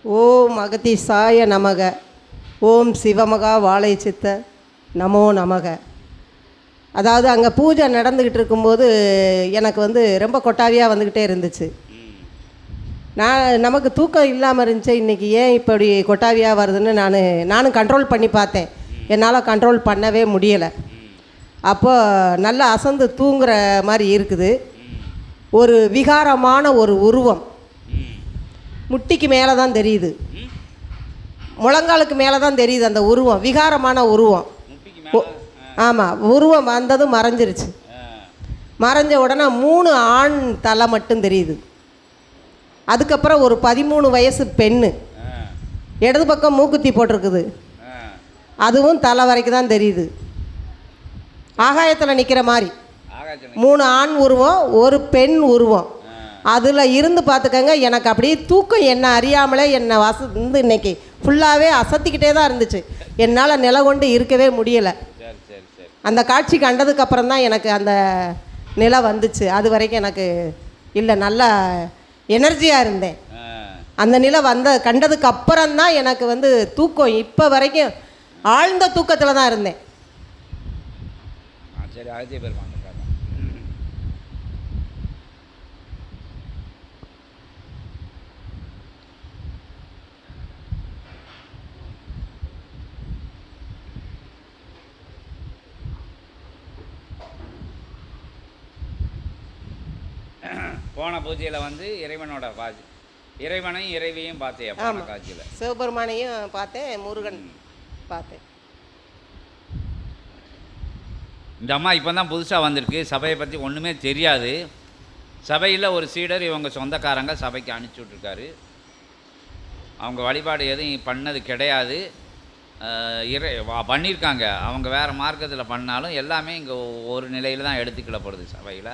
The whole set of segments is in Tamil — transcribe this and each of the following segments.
ஓம் அகதீசாய நமக. ஓம் சிவமகா வாழை சித்த நமோ நமக. அதாவது அங்கே பூஜை நடந்துக்கிட்டு இருக்கும்போது எனக்கு ரொம்ப கொட்டாவியாக வந்துக்கிட்டே இருந்துச்சு. நமக்கு தூக்கம் இல்லாமல் இருந்துச்சு. இன்றைக்கி ஏன் இப்படி கொட்டாவியாக வருதுன்னு நானும் கண்ட்ரோல் பண்ணி பார்த்தேன். என்னால் கண்ட்ரோல் பண்ணவே முடியலை. அப்போ நல்லா அசந்து தூங்குற மாதிரி இருக்குது. ஒரு விகாரமான ஒரு உருவம் முட்டிக்கு மேலே தான் தெரியுது, முழங்காலுக்கு மேலே தான் தெரியுது. அந்த உருவம் விகாரமான உருவம். ஆமாம், உருவம் வந்ததும் மறைஞ்சிருச்சு. மறைஞ்ச உடனே 3 ஆண் தலை மட்டும் தெரியுது. அதுக்கப்புறம் ஒரு 13 வயசு பெண்ணு, இடது பக்கம் மூக்குத்தி போட்டிருக்குது, அதுவும் தலை வரைக்கும் தான் தெரியுது. ஆகாயத்தில் நிற்கிற மாதிரி 3 ஆண் உருவம், ஒரு பெண் உருவம். அதில் இருந்து பார்த்துக்கங்க, எனக்கு அப்படியே தூக்கம் என்ன அறியாமலே என்னை இன்னைக்கு ஃபுல்லாகவே அசத்திக்கிட்டே தான் இருந்துச்சு. என்னால் நிலை கொண்டு இருக்கவே முடியலை. அந்த காட்சி கண்டதுக்கப்புறம் தான் எனக்கு அந்த நிலை வந்துச்சு. அது வரைக்கும் எனக்கு இல்லை, நல்லா எனர்ஜியாக இருந்தேன். அந்த நிலை கண்டதுக்கு அப்புறம்தான் எனக்கு தூக்கம் இப்போ வரைக்கும் ஆழ்ந்த தூக்கத்தில் தான் இருந்தேன். போன பூஜையில் இறைவனோட இறைவனையும் இறைவியும் பார்த்தேன். போன காட்சியில் சிவபெருமானையும் பார்த்தேன், முருகன் பார்த்தேன். இந்த அம்மா இப்போ தான் புதுசாக வந்திருக்கு. சபையை பற்றி ஒன்றுமே தெரியாது. சபையில் ஒரு சீடர் இவங்க சொந்தக்காரங்க சபைக்கு அனுப்பிச்சி விட்ருக்காரு. அவங்க வழிபாடு எதுவும் பண்ணது கிடையாது. பண்ணியிருக்காங்க, அவங்க வேறு மார்க்கத்தில் பண்ணாலும் எல்லாமே இங்கே ஒரு நிலையில் தான் எடுத்துக்கிடப்படுது. சபையில்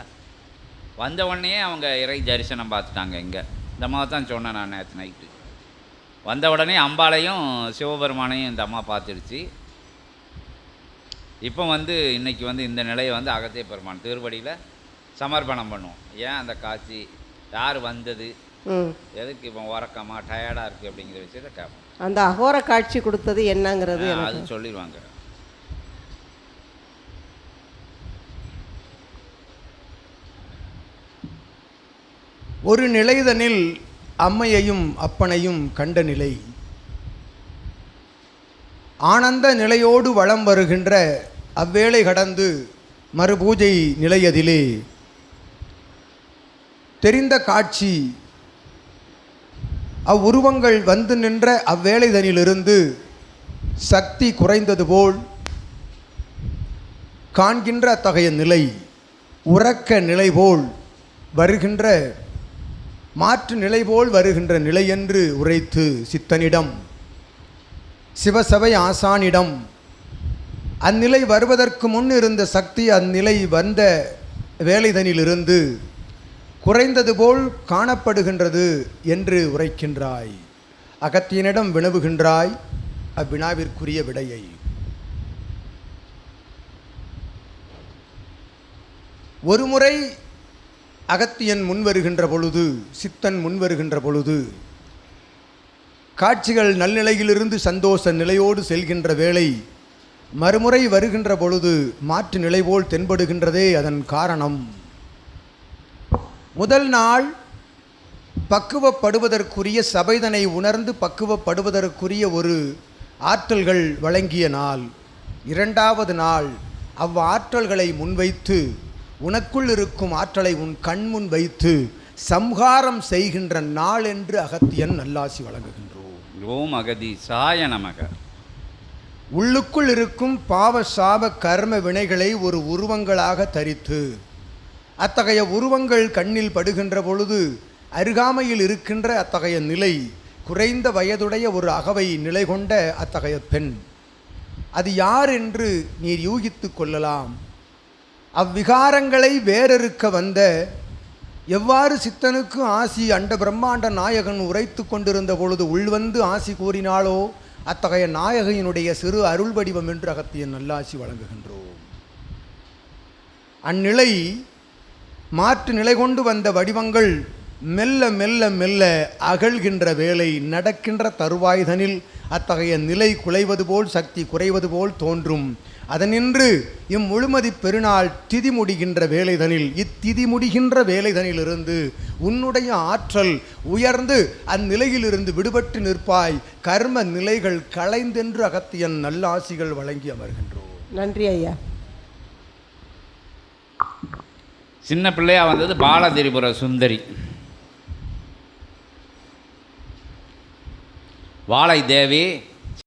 வந்த உடனே அவங்க இறை தரிசனம் பார்த்துட்டாங்க. இங்கே இந்த அம்மாவை தான் சொன்னேன் நான் நேற்று நைட்டு. வந்த உடனே அம்பாளையும் சிவபெருமானையும் இந்த அம்மா பார்த்துடுச்சு. இப்போ இன்றைக்கி இந்த நிலையை அகத்திய பெருமான் திருவடியில் சமர்ப்பணம் பண்ணுவோம். ஏன் அந்த காட்சி, யார் வந்தது, எதுக்கு இப்போ உறக்கமாக டயர்டாக இருக்குது அப்படிங்கிற விஷயத்தை கேட்போம். அந்த அகோர காட்சி கொடுத்தது என்னங்கிறது அது சொல்லிடுவாங்க. ஒரு நிலைதனில் அம்மையையும் அப்பனையும் கண்ட நிலை, ஆனந்த நிலையோடு வலம் வருகின்ற அவ்வேளை கடந்து மறுபூஜை நிலையதிலே தெரிந்த காட்சி, அவ்வுருவங்கள் வந்து நின்ற அவ்வேளைதனிலிருந்து சக்தி குறைந்தது போல் காண்கின்ற அத்தகைய நிலை, உறக்க நிலை போல் வருகின்ற, மாற்று நிலை போல் வருகின்ற நிலை என்று உரைத்து சித்தனிடம், சிவசபை ஆசானிடம் அந்நிலை வருவதற்கு முன் இருந்த சக்தி அந்நிலை வந்த வேலைதனிலிருந்து குறைந்தது போல் காணப்படுகின்றது என்று உரைக்கின்றாய். அகத்தியனிடம் வினவுகின்றாய் அவ்வினாவிற்குரிய விடையை. ஒருமுறை அகத்தியன் முன்வருகின்ற பொழுது, சித்தன் முன்வருகின்ற பொழுது, காட்சிகள் நல்நிலையிலிருந்து சந்தோஷ நிலையோடு செல்கின்ற வேளை மறுமுறை வருகின்ற பொழுது மாற்று நிலை போல் தென்படுகின்றதே அதன் காரணம். முதல் நாள் பக்குவப்படுவதற்குரிய சபைதனை உணர்ந்து பக்குவப்படுவதற்குரிய ஒரு ஆற்றல்கள் வழங்கிய நாள். 2வது நாள் அவ்வாற்றல்களை முன்வைத்து, உனக்குள் இருக்கும் ஆற்றலை உன் கண்முன் வைத்து சம்ஹாரம் செய்கின்ற நாள் என்று அகத்தியன் நல்லாசி வழங்குகின்றோம். ஓம் அகதீசாய நமக. உள்ளுக்குள் இருக்கும் பாவ சாப கர்ம வினைகளை ஒரு உருவங்களாக தரித்து, அத்தகைய உருவங்கள் கண்ணில் படுகின்ற பொழுது அருகாமையில் இருக்கின்ற அத்தகைய நிலை, குறைந்த வயதுடைய ஒரு அகவை நிலை கொண்ட அத்தகைய பெண், அது யார் என்று நீர் யூகித்து கொள்ளலாம். அவ்விகாரங்களை வேறறுக்க வந்த, எவ்வாறு சித்தனுக்கு ஆசி அண்ட பிரம்மாண்ட நாயகன் உரைத்து கொண்டிருந்த பொழுது உள்வந்து ஆசி கூறினாளோ அத்தகைய நாயகியினுடைய சிறு அருள் வடிவம் என்று அகத்தியன் நல்லாசி வழங்குகின்றோம். அந்நிலை மாற்று நிலை கொண்டு வந்த வடிவங்கள் மெல்ல மெல்ல மெல்ல அகழ்கின்ற வேலை நடக்கின்ற தருவாய்தனில் அத்தகைய நிலை குலைவது போல் சக்தி குறைவது போல் தோன்றும். அதனின்று இம்முழுமதி பெருநாள் திதி முடிகின்ற வேலைதனில் இத்திதி முடிகின்ற வேலைதனிலிருந்து உன்னுடைய ஆற்றல் உயர்ந்து அந்நிலையிலிருந்து விடுபட்டு நிற்பாய். கர்ம நிலைகள் களைந்தென்று அகத்தியன் நல்லாசிகள் வழங்கி அமர்கின்றோம். நன்றி ஐயா. சின்ன பிள்ளையா வந்தது பாலதிரிபுர சுந்தரி. வாழை தேவி